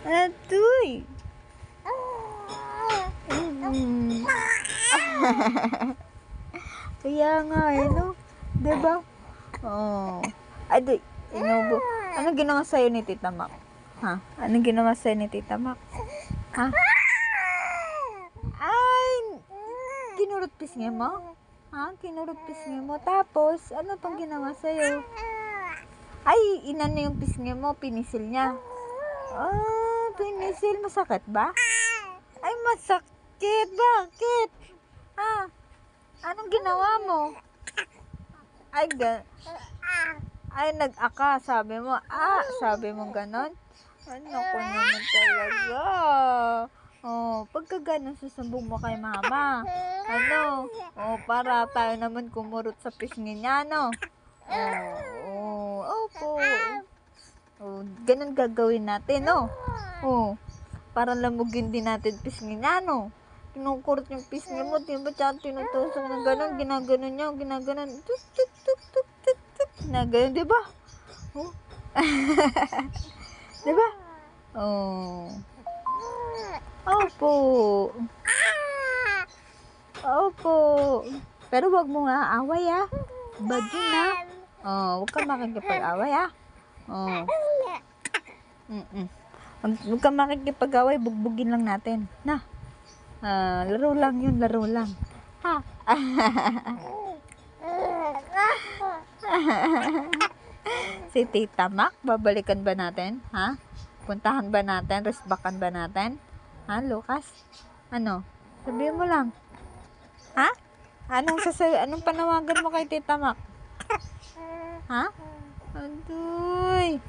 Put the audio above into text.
Atoy. Kaya nga, no? Diba? Oh. Aday, inubo. Ano ginawa sa'yo ni Tita Mac? Ha? Ano ginawa sa'yo ni Tita Mac? Ha? Ay, kinurot pisngi mo? Ha? Kinurot pisngi mo? Tapos, ano pang ginawa sa'yo? Ay, inano yung pisngi mo? Pinisil niya? Ah, pinisil. Masakit ba? Ay, masakit. Bakit? Ha? Anong ginawa mo? Ay, ay, nag-aka, sabi mo. Sabi mo ganon? Ano ko naman talaga. Oh, pagka ganon, susambong mo kay mama. Ano? Oh, para tayo naman kumurot sa pisngi niya, no? Opo. Oh, ganon gagawin natin, no? Oh, para lamugin din natin pisngi niya, no? Kinukurot yung pisngi mo, diba? Tsaka tinutusok na ganon, ginaganon niya, ginaganon. Tuk, tuk, tuk, tuk, tuk, tuk. Ginaganon, diba? Oh. Diba? Oh. Opo. Opo. Pero wag mo nga away, Bad yun, Oh, wag ka makikipag-away, Oh. Huwag ka makikipag-away, bugbugin lang natin. Na. Laro lang yun, laro lang. Ha? Si Tita Mac, babalikan ba natin? Ha? Puntahan ba natin? Resbakan ba natin? Ha, Lucas? Ano? Sabihin mo lang. Ha? Anong panawagan mo kay Tita Mac? Ha? Adoy.